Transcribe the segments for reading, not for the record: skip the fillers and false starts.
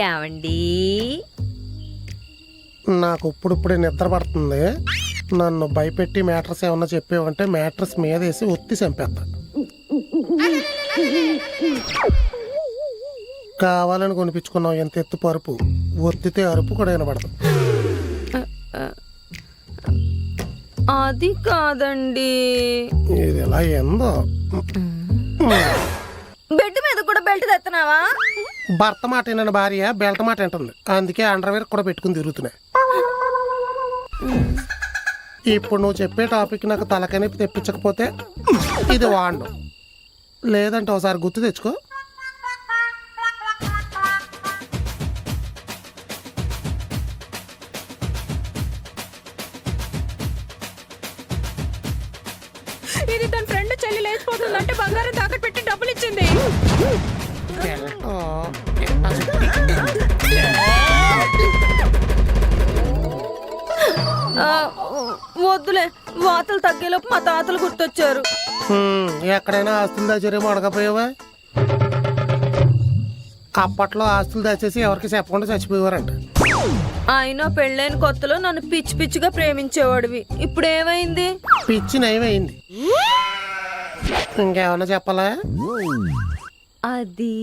ఏమండి నాకు ఇప్పుడిప్పుడే నిద్ర పడుతుంది. నన్ను భయపెట్టి మ్యాట్రస్ ఏమన్నా చెప్పేవంటే మ్యాట్రస్ మీద వేసి ఒత్తి చంపేస్తా. కావాలని కొనిపించుకున్నావు ఎంత ఎత్తు పరుపు, ఒత్తితే అరుపు కూడా వినబడదు. అది కాదండి, ఇది ఎలా ఏందో. బెడ్ మీద కూడా బెల్ట్ తెస్తున్నావా? భర్త మాట వినని భార్య బెల్ట్ మాట వింటుంది, అందుకే అండర్వేర్ కూడా పెట్టుకుని తిరుగుతున్నాయి. ఇప్పుడు నువ్వు చెప్పే టాపిక్ నాకు తలకనిపి తెప్పించకపోతే ఇది వాడు, లేదంటే ఒకసారి గుర్తు తెచ్చుకో. ఇది తన ఫ్రెండ్ చెల్లి లేచిపోతుందంటే బంగారం తాకట్టు పెట్టి డబ్బులు ఇచ్చింది. వద్దులే, వాతలు తగ్గేలోపు మా తాతలు గుర్తొచ్చారు. ఎక్కడైనా ఆస్తులు దాచేరేమో అడగపోయావా? అప్పట్లో ఆస్తులు దాచేసి ఎవరికి చెప్పకుండా చచ్చిపోయేవారంట. అయినా పెళ్ళైన కొత్తలో నన్ను పిచ్చి పిచ్చిగా ప్రేమించేవాడివి, ఇప్పుడు ఏమైంది? పిచ్చి నయమైంది. ఇంకేమన్నా చెప్పాలా? అది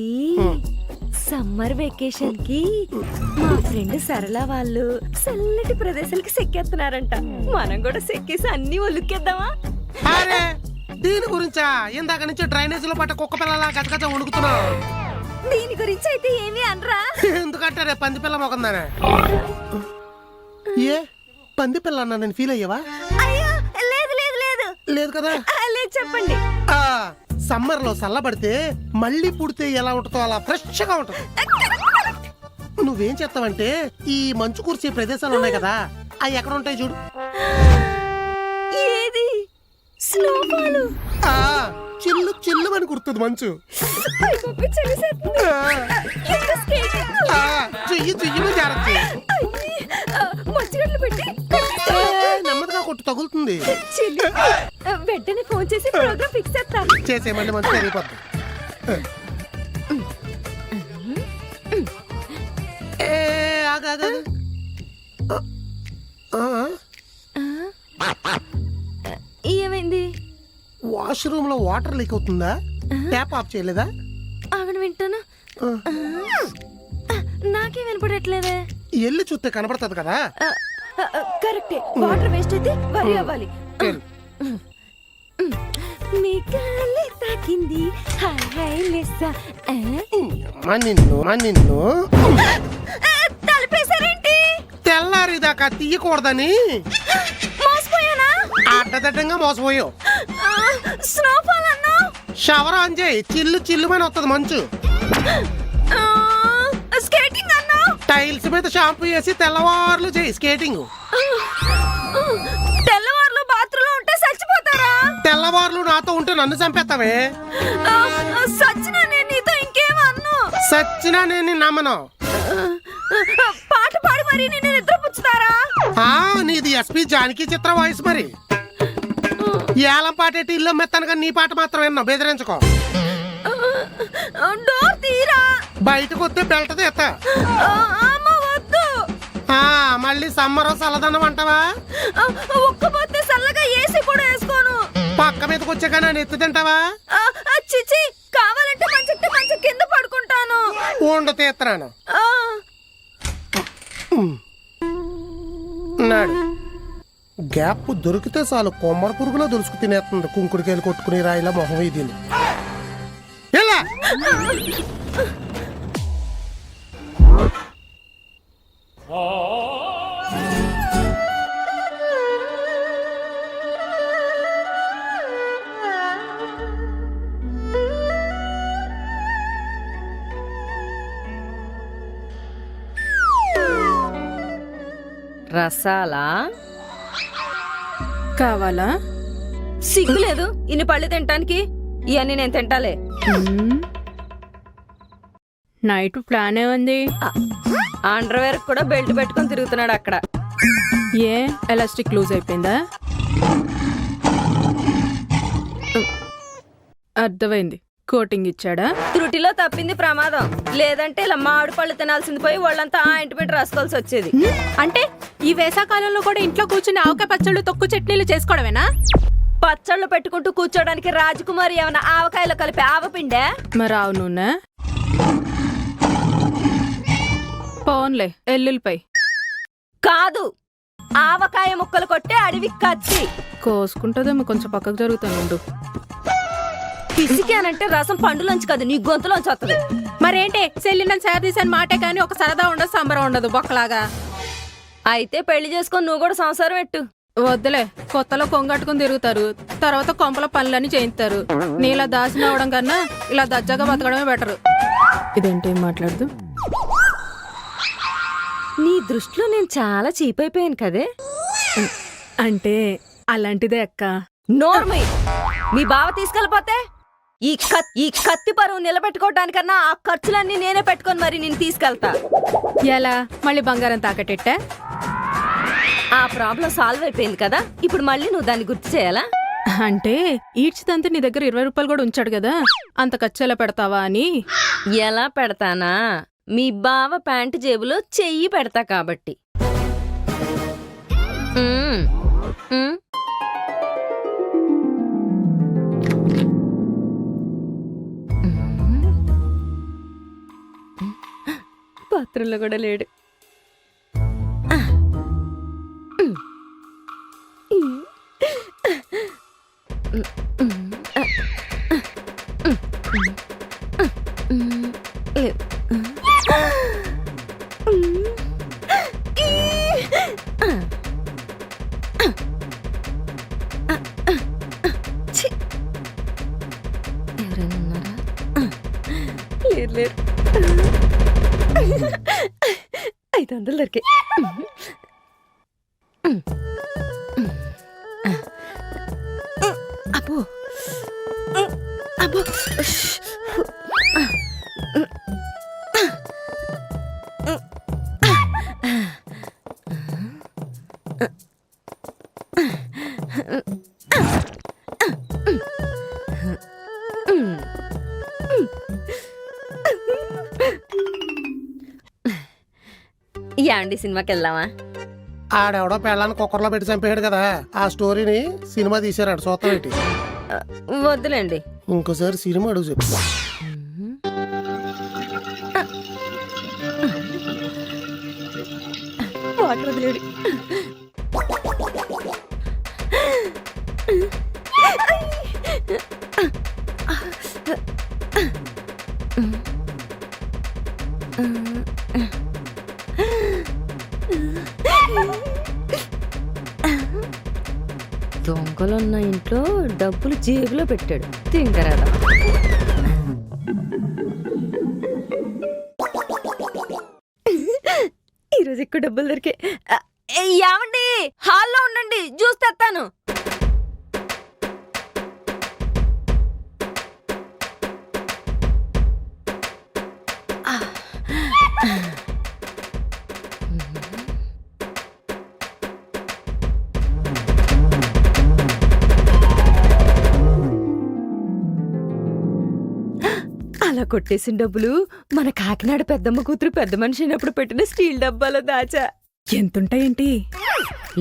సమ్మర్ వెకేషన్ కి మా ఫ్రెండ్ సరళ వాళ్ళు చల్లటి ప్రదేశాలకి సెక్కేస్తున్నారంట. మనం కూడా సెక్కేసి అన్ని ఒలుక్కేద్దామా? అరే దీని గురించా? ఇందాక నుంచి డ్రైనేజ్ లో పట్ట కుక్క పిల్లలా గజగజ ఉడుకుతున్నావు. దీని గురించి అయితే ఏమీ అనరా? ఎందుకంటే రే పంది పిల్ల మొకందానే. ఏ పంది పిల్ల అన్నా నేను ఫీల్ అయ్యావా? అయ్యో లేదు లేదు లేదు లేదు కదా. లేదు, చెప్పండి. సమ్మర్ లో చల్లబడితే మళ్ళీ పుడితే ఎలా ఉంటుందో అలా ఫ్రెష్ గా ఉంటుంది. నువ్వేం చేస్తావంటే ఈ మంచు కూర్చే ప్రదేశాలు ఉన్నాయి కదా, అవి ఎక్కడ ఉంటాయి చూడు. ఏది? స్నోఫాల్. చిల్లు చిల్లు అని కుడుతుంది మంచు. చెయ్యి చెయ్యి జాగ్రత్త. నెమ్మదిగా కొట్టు, తగులుతుంది. వెంటనే ఫోన్ చేసి ప్రోగ్రామ్ ఫిక్స్ చేస్తా. చేసేయమంటే మంచి జరిగిపోద్ది. ఏమైంది? వాష్రూమ్ లో వాటర్ లీక్ అవుతుందా? ట్యాప్ ఆఫ్ చేయలేదా? ఆగను, వింటాను. నాకే వినపడట్లేదే. ఎల్లు చూస్తే కనపడుతుంది కదా. కరెక్టే, వాటర్ వేస్ట్ అయితే వరి అవ్వాలి. మీ గాలి తాకింది నిన్ను తలపేశారేంటి? తెల్లారిదాకా తీయకూడదని మోసపోయానా? అడ్డదడ్డంగా మోసపోయావు. స్నోఫాల్ అన్నా? షవర్ ఆన్ చేయి, చిల్లు చిల్లుమని వస్తుంది మంచు. స్కేటింగ్ అన్నా? టైల్స్ మీద షాంపూ వేసి తెల్లవార్లు చేయి స్కేటింగ్. తెల్లవారులు బాత్రూంలో ఉంటే చచ్చిపోతారా? తెల్లవార్లు నాతో ఉంటే నన్ను చంపేస్తావే. సచ్చినా నేను నీతో ఇంకేమన్ను. సచ్చినా నేను నమ్మను. పాట పాడి మరి నేను నిద్రపుచ్చుతారా? నీది ఎస్పీ జానకి చిత్ర వాయిస్ మరి. ఏలం పాటేటి ఇల్లు మెత్తనగా నీ పాట మాత్రం విన్నావు, బెదిరించుకో. డోర్ తీరా. బయటకు వస్తే బెల్ట్ తీస్తా. వద్దు. మళ్ళీ సమ్మర్ చల్లదన్నం అంటావా? ఒక్కపోతే చల్లగా ఏసీ కూడా వేసుకోను. పక్క మీదకి వచ్చాక నన్ను ఎత్తు తింటావా? చిచి, కావాలంటే మంచి కింద పడుకుంటాను. ఉండు తీస్తున్నాను. నాడు గ్యాప్ దొరికితే చాలు కొమ్మర పురుగులో దొరుకు తినేస్తుంది. కుంకుడికాయలు కొట్టుకుని రాయిలా మొహం ఇది. ఎలా రసాలా కావాలా? సిగ్గులేదు ఇన్ని పళ్ళు తినటానికి? ఇవన్నీ నేను తింటాలే. నైట్ ప్లాన్ ఏముంది? అండర్వేర్ కూడా బెల్ట్ పెట్టుకొని తిరుగుతున్నాడు అక్కడ. ఏ ఎలాస్టిక్ లూజ్ అయిపోయిందా? అర్థమైంది, కోటింగ్ ఇచ్చాడా? త్రుటిలో తప్పింది ప్రమాదం, లేదంటే ఇలా మామిడి పళ్ళు తినాల్సింది పోయి వాళ్ళంతా ఆయింట్మెంట్ రాసుకోవాల్సి వచ్చేది. అంటే ఈ వేసవకాలంలో కూడా ఇంట్లో కూర్చుని ఆవకాయ పచ్చళ్ళు తొక్కు చట్నీలు చేసుకోవడమేనా? పచ్చళ్ళు పెట్టుకుంటూ కూర్చోడానికి రాజకుమారి ఏమైనా ఆవకాయలో కలిపి ఆవపిండే? మరి ఆవు నూనె? పోన్లే ఎల్లుల్లిపై కాదు, ఆవకాయ ముక్కలు కొట్టే అడవి కత్తి. కోసుకుంటుందేమో, కొంచెం పక్కకు జరుగుతానుండు. పిసికానంటే రసం పండులోంచి కాదు నీ గొంతులోంచి వస్తుంది. మరేంటి సెల్లిన శాదీసని మాటే కానీ ఒక సరదా ఉండదు, సంబరం ఉండదు బొక్కలాగా. అయితే పెళ్లి చేసుకొని నువ్వు కూడా సంసారం పెట్టు. వద్దులే, కొత్తలో కొంగట్టుకుని తిరుగుతారు, తర్వాత కొంపల పనులన్నీ చేయిస్తారు. నీలా దాసిన అవడం కన్నా ఇలా దజ్జగా బతకడమే బెటరు. ఇదేంటి ఏం మాట్లాడదు? నీ దృష్టిలో నేను చాలా చీప్ అయిపోయాను కదే. అంటే అలాంటిదే అక్క. నోర్మై, మీ బావ తీసుకెళ్ళిపోతే ఈ కత్తి పరువు నిలబెట్టుకోవడానికన్నా ఆ ఖర్చులన్నీ నేనే పెట్టుకొని మరి నేను తీసుకెళ్తా. ఎలా? మళ్ళీ బంగారం తాకట్టెట్టా? ఆ ప్రాబ్లం సాల్వ్ అయిపోయింది కదా, ఇప్పుడు మళ్ళీ నువ్వు దాన్ని గుర్తు చేయాలా? అంటే ఈడ్చిదంతా నీ దగ్గర 20 రూపాయలు కూడా ఉంచాడు కదా, అంత ఖర్చు ఎలా పెడతావా అని. ఎలా పెడతానా? మీ బావ ప్యాంటు జేబులో చెయ్యి పెడతా కాబట్టి. ఉమ్, ఉమ్. పాత్రలో కూడా లేడు. ఎవరైనా ఉన్నారా? లేరు లేరు. 500 దొరికాయి. అబ్బో అబ్బో. యాండి సినిమాకి వెళ్దామా? ఆడెవడో పెళ్ళాన్ని కుక్కర్లో పెట్టి చంపేయాడు కదా, ఆ స్టోరీని సినిమా తీసారాడు. చూస్తాం ఏంటి? వద్దులేండి, ఇంకోసారి సినిమా అడుగు చెప్పు. వాటర్ వదిలేడు. దొంగలున్న ఇంట్లో డబ్బులు జేబులో పెట్టాడు తింగరాదా. ఈరోజు ఎక్కువ డబ్బులు దొరికే. ఏమండి, హాల్లో ఉండండి, జ్యూస్ తెస్తాను. అలా కొట్టేసిన డబ్బులు మన కాకినాడ పెద్దమ్మ కూతురు పెద్ద మనిషి అయినప్పుడు పెట్టిన స్టీల్ డబ్బాలో దాచా. ఎంతుంటాయేంటి?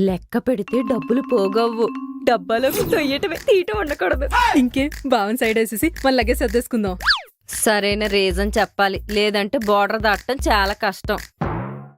లెక్క పెడితే డబ్బులు పోగవ్వు. డబ్బాలోకి తొయ్యటమే, తీయటం ఉండకూడదు. ఇంకే బావన్ సైడ్ వేసేసి మళ్ళీ సర్దేసుకుందాం. సరైన రీజన్ చెప్పాలి, లేదంటే బోర్డర్ దాటడం చాలా కష్టం.